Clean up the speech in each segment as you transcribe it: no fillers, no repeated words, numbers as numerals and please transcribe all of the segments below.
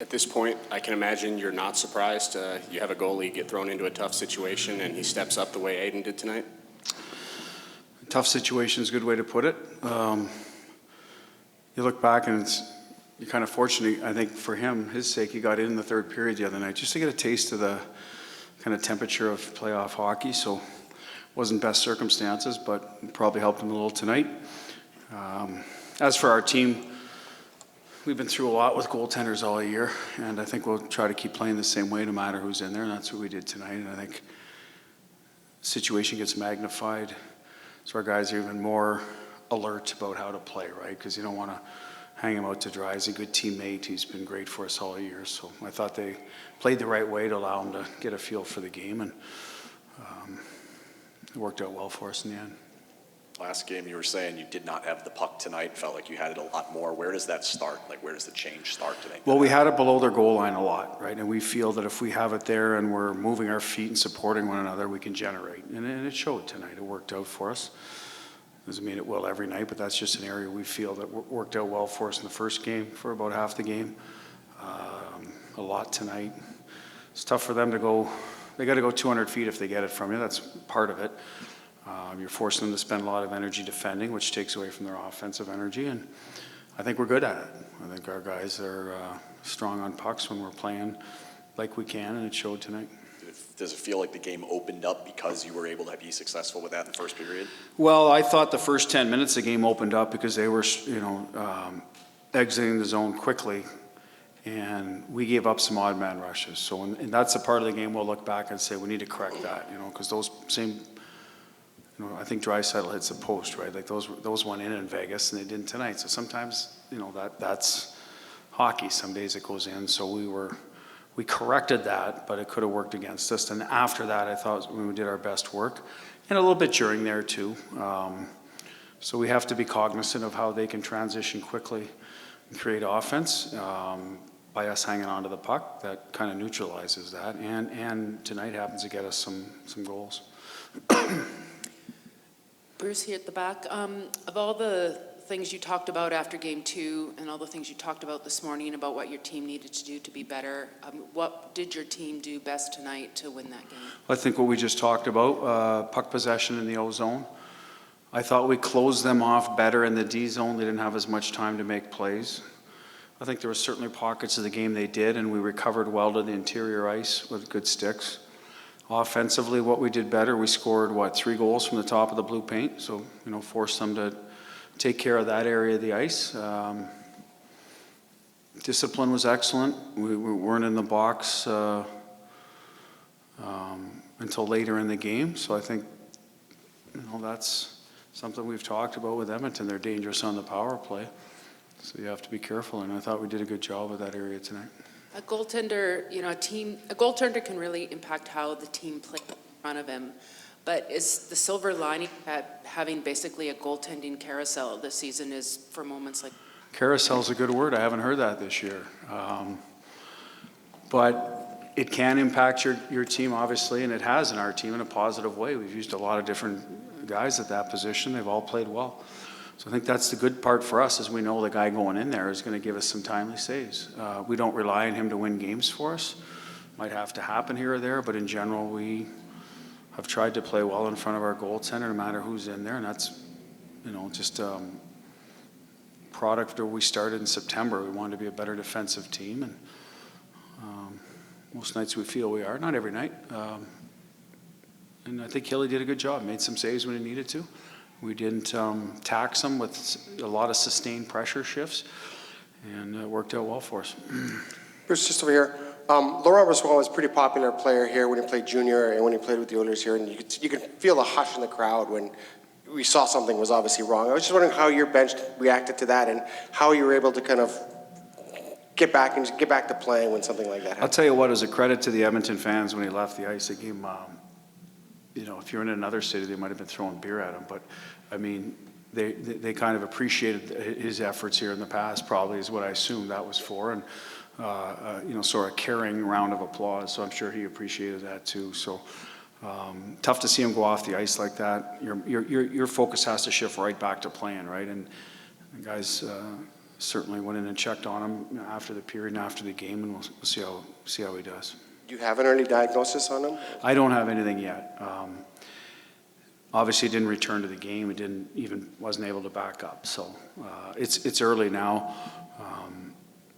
At this point, I can imagine you're not surprised. You have a goalie get thrown into a tough situation, and he steps up the way Aiden did tonight. Tough situation is a good way to put it. You look back and you're kind of fortunate, I think, for him, his sake, he got in the third period the other night just to get a taste of the kind of temperature of playoff hockey. So wasn't best circumstances, but probably helped him a little tonight. As for our team, we've been through a lot with goaltenders all year, and I think we'll try to keep playing the same way no matter who's in there, and that's what we did tonight. And I think the situation gets magnified, so our guys are even more alert about how to play, right? Because you don't want to hang him out to dry. He's a good teammate. He's been great for us all year, so I thought they played the right way to allow him to get a feel for the game, and it worked out well for us in the end. Last game, you were saying you did not have the puck tonight. Felt like you had it a lot more. Where does that start? Like, where does the change start today? Well, we had it below their goal line a lot, right? And we feel that if we have it there and we're moving our feet and supporting one another, we can generate. And it showed tonight. It worked out for us. Doesn't mean it will every night, but that's just an area we feel that worked out well for us in the first game for about half the game. A lot tonight. It's tough for them to go. They got to go 200 feet if they get it from you. That's part of it. You're forcing them to spend a lot of energy defending, which takes away from their offensive energy, and I think we're good at it. I think our guys are strong on pucks when we're playing like we can, and it showed tonight. Does it feel like the game opened up because you were able to be successful with that in the first period? Well, I thought the first 10 minutes the game opened up because they were, exiting the zone quickly, and we gave up some odd man rushes. So, and that's a part of the game we'll look back and say we need to correct that, because those same. I think Draisaitl hits a post, right? Like those went in Vegas and they didn't tonight. So sometimes, that's hockey. Some days it goes in. So we corrected that, but it could have worked against us. And after that, I thought we did our best work, and a little bit during there too. So we have to be cognizant of how they can transition quickly and create offense. By us hanging on to the puck, that kind of neutralizes that. And tonight happens to get us some goals. Bruce here at the back. Of all the things you talked about after game 2 and all the things you talked about this morning about what your team needed to do to be better, what did your team do best tonight to win that game? I think what we just talked about, puck possession in the O zone. I thought we closed them off better in the D zone. They didn't have as much time to make plays. I think there were certainly pockets of the game they did, and we recovered well to the interior ice with good sticks. Offensively, what we did better, we scored, 3 goals from the top of the blue paint. So, forced them to take care of that area of the ice. Discipline was excellent. We weren't in the box until later in the game. So I think, that's something we've talked about with Edmonton. They're dangerous on the power play. So you have to be careful. And I thought we did a good job with that area tonight. A goaltender, a goaltender can really impact how the team plays in front of him. But is the silver lining at having basically a goaltending carousel this season is for moments like? Carousel's a good word. I haven't heard that this year. But it can impact your team, obviously, and it has in our team in a positive way. We've used a lot of different guys at that position. They've all played well. So I think that's the good part for us, is we know the guy going in there is going to give us some timely saves. We don't rely on him to win games for us. Might have to happen here or there, but in general, we have tried to play well in front of our goaltender, no matter who's in there, and that's, just product of we started in September. We wanted to be a better defensive team, and most nights we feel we are. Not every night. And I think Hilly did a good job. Made some saves when he needed to. We didn't tax them with a lot of sustained pressure shifts, and it worked out well for us. Bruce, just over here. Laurent Brossoit was a pretty popular player here when he played junior and when he played with the Oilers here, and you could feel the hush in the crowd when we saw something was obviously wrong. I was just wondering how your bench reacted to that and how you were able to kind of get back to playing when something like that happened. I'll tell you what, it was a credit to the Edmonton fans when he left the ice. It gave him, if you're in another city, they might have been throwing beer at him. But, they kind of appreciated his efforts here in the past, probably is what I assumed that was for. And, sort of carrying round of applause. So I'm sure he appreciated that too. So tough to see him go off the ice like that. Your focus has to shift right back to playing, right? And guys certainly went in and checked on him after the period and after the game, and we'll see how he does. Do you have an early diagnosis on him? I don't have anything yet. Obviously, he didn't return to the game. Wasn't able to back up. So it's early now.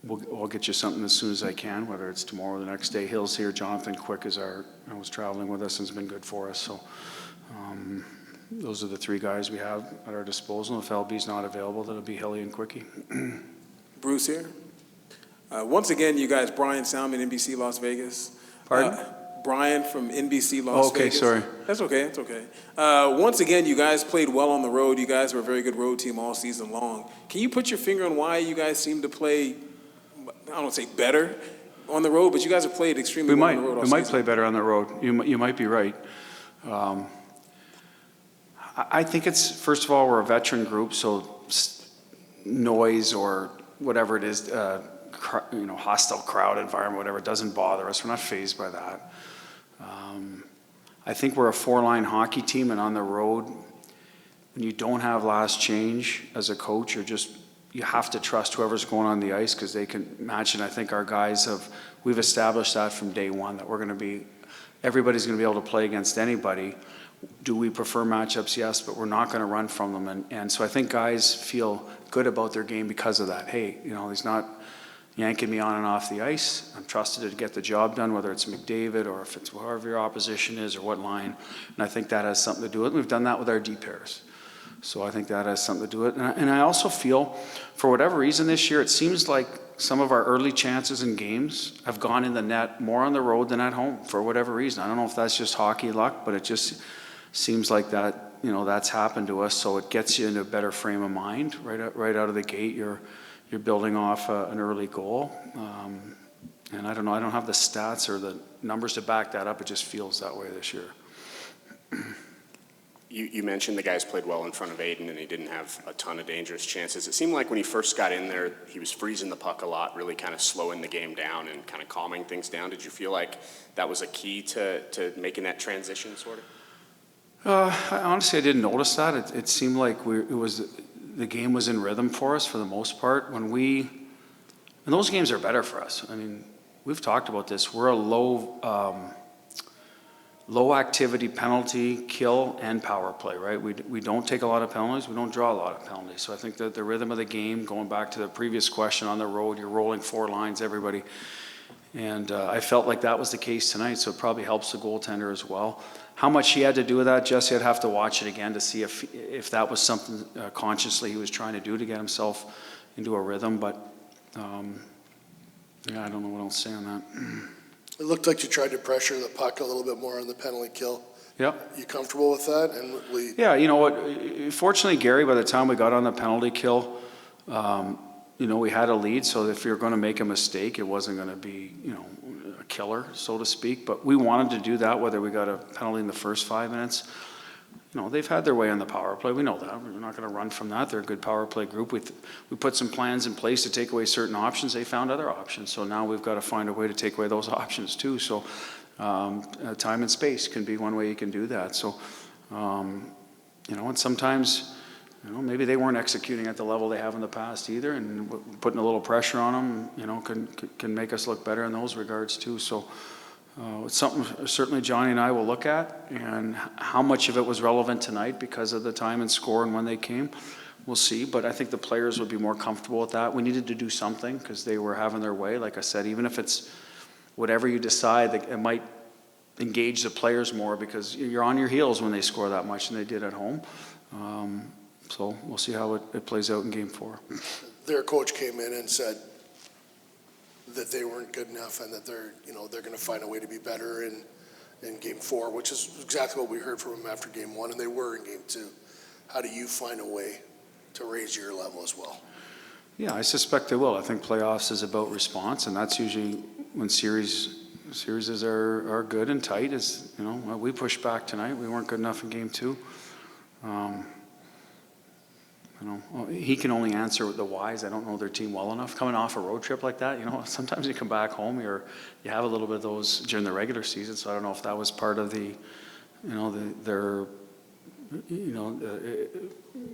We'll get you something as soon as I can, whether it's tomorrow or the next day. Hill's here. Jonathan Quick was traveling with us and has been good for us. So those are the three guys we have at our disposal. If LB's not available, that'll be Hilly and Quickie. Bruce here. Once again, you guys, Brian Salmon, NBC Las Vegas. Pardon? Brian from NBC Las Vegas. Sorry. That's okay, it's okay. Once again, you guys played well on the road. You guys were a very good road team all season long. Can you put your finger on why you guys seem to play, I don't want to say better on the road, but you guys have played extremely well on the road all We season? might play better on the road. You might be right. I think it's, first of all, we're a veteran group, so noise or whatever it is, hostile crowd environment, whatever, it doesn't bother us. We're not fazed by that. I think we're a four-line hockey team, and on the road, when you don't have last change as a coach, you have to trust whoever's going on the ice because they can match it. I think our guys we've established that from day one, that everybody's going to be able to play against anybody. Do we prefer matchups? Yes, but we're not going to run from them. And so I think guys feel good about their game because of that. Hey, he's not yanking me on and off the ice. I'm trusted to get the job done, whether it's McDavid or if it's whoever your opposition is or what line. And I think that has something to do with it. We've done that with our D pairs. So I think that has something to do with it. And I also feel, for whatever reason this year, it seems like some of our early chances in games have gone in the net more on the road than at home for whatever reason. I don't know if that's just hockey luck, but it just seems like that, that's happened to us. So it gets you into a better frame of mind right out of the gate. You're building off an early goal. And I don't know, I don't have the stats or the numbers to back that up. It just feels that way this year. You mentioned the guys played well in front of Aiden and he didn't have a ton of dangerous chances. It seemed like when he first got in there, he was freezing the puck a lot, really kind of slowing the game down and kind of calming things down. Did you feel like that was a key to making that transition, sort of? Honestly, I didn't notice that. It seemed like the game was in rhythm for us for the most part. And those games are better for us. I mean, we've talked about this. We're a low activity penalty, kill, and power play, right? We don't take a lot of penalties. We don't draw a lot of penalties. So I think that the rhythm of the game, going back to the previous question on the road, you're rolling four lines, everybody. And I felt like that was the case tonight, so it probably helps the goaltender as well. How much he had to do with that, Jesse, I'd have to watch it again to see if that was something consciously he was trying to do to get himself into a rhythm. But, I don't know what else to say on that. It looked like you tried to pressure the puck a little bit more on the penalty kill. Yep. You comfortable with that? And Yeah, you know what? Fortunately, Gary, by the time we got on the penalty kill, we had a lead. So if you're going to make a mistake, it wasn't going to be, a killer, so to speak. But we wanted to do that, whether we got a penalty in the first 5 minutes. They've had their way on the power play. We know that. We're not going to run from that. They're a good power play group. We put some plans in place to take away certain options. They found other options. So now we've got to find a way to take away those options too. So time and space can be one way you can do that. So, and sometimes, maybe they weren't executing at the level they have in the past either. And putting a little pressure on them, can make us look better in those regards too. So, it's something certainly Johnny and I will look at, and how much of it was relevant tonight because of the time and score and when they came, we'll see. But I think the players would be more comfortable with that. We needed to do something because they were having their way. Like I said, even if it's whatever you decide, it might engage the players more because you're on your heels when they score that much, and they did at home. So we'll see how it plays out in Game 4. their coach came in and said that they weren't good enough and that they're going to find a way to be better in Game 4, which is exactly what we heard from them after Game 1, and they were in Game 2. How do you find a way to raise your level as well? Yeah, I suspect they will. I think playoffs is about response, and that's usually when series are good and tight. Is we pushed back tonight. We weren't good enough in Game 2. He can only answer with the whys. I don't know their team well enough. Coming off a road trip like that, sometimes you come back home, you have a little bit of those during the regular season. So I don't know if that was part of the, their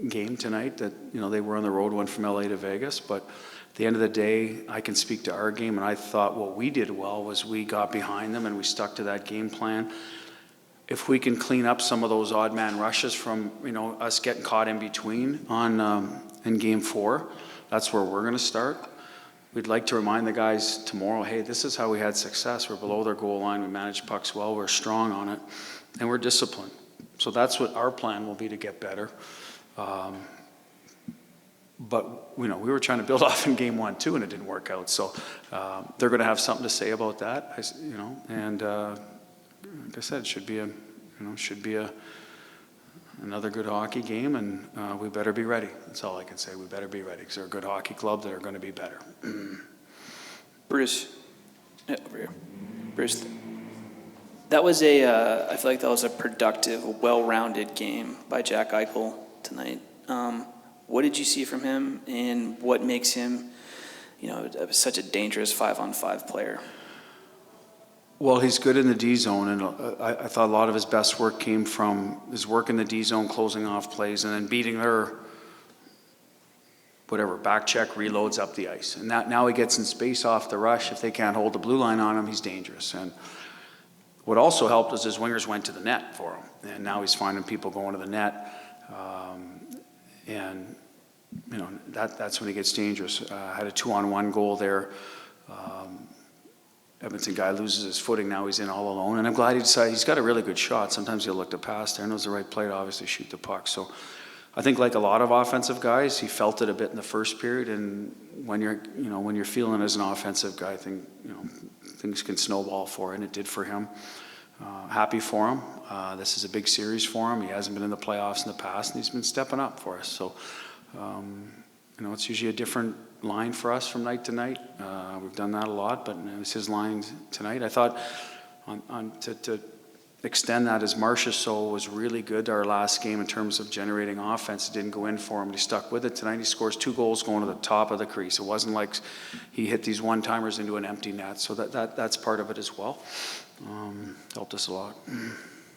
game tonight that, they were on the road, went from LA to Vegas, but at the end of the day, I can speak to our game, and I thought what we did well was we got behind them and we stuck to that game plan. If we can clean up some of those odd man rushes from, us getting caught in between in game 4, that's where we're going to start. We'd like to remind the guys tomorrow, hey, this is how we had success. We're below their goal line. We managed pucks well. We're strong on it, and we're disciplined. So that's what our plan will be, to get better. But, we were trying to build off in game 1 too, and it didn't work out. So they're going to have something to say about that, and like I said, it should be another good hockey game, and we better be ready. That's all I can say. We better be ready, because they're a good hockey club that are going to be better. Bruce, over here. Bruce, that was I feel like that was a productive, well-rounded game by Jack Eichel tonight. What did you see from him, and what makes him, such a dangerous 5-on-5 player? Well, he's good in the D zone, and I thought a lot of his best work came from his work in the D zone, closing off plays, and then beating their back check reloads up the ice. And now he gets in space off the rush. If they can't hold the blue line on him, he's dangerous. And what also helped is his wingers went to the net for him, and now he's finding people going to the net. That's when he gets dangerous. Had a 2-on-1 goal there. Edmonton guy loses his footing. Now he's in all alone. And I'm glad he decided, he's got a really good shot. Sometimes he'll look to pass there, knows the right play to obviously shoot the puck. So I think, like a lot of offensive guys, he felt it a bit in the first period. And when you're feeling as an offensive guy, I think, things can snowball for it, and it did for him. Happy for him. This is a big series for him. He hasn't been in the playoffs in the past, and he's been stepping up for us. So, it's usually a different line for us from night to night. We've done that a lot, but it was his line tonight. I thought to extend that, as Marchessault was really good our last game in terms of generating offense. It didn't go in for him, but he stuck with it. Tonight he scores 2 goals going to the top of the crease. It wasn't like he hit these one-timers into an empty net, so that's part of it as well. Helped us a lot.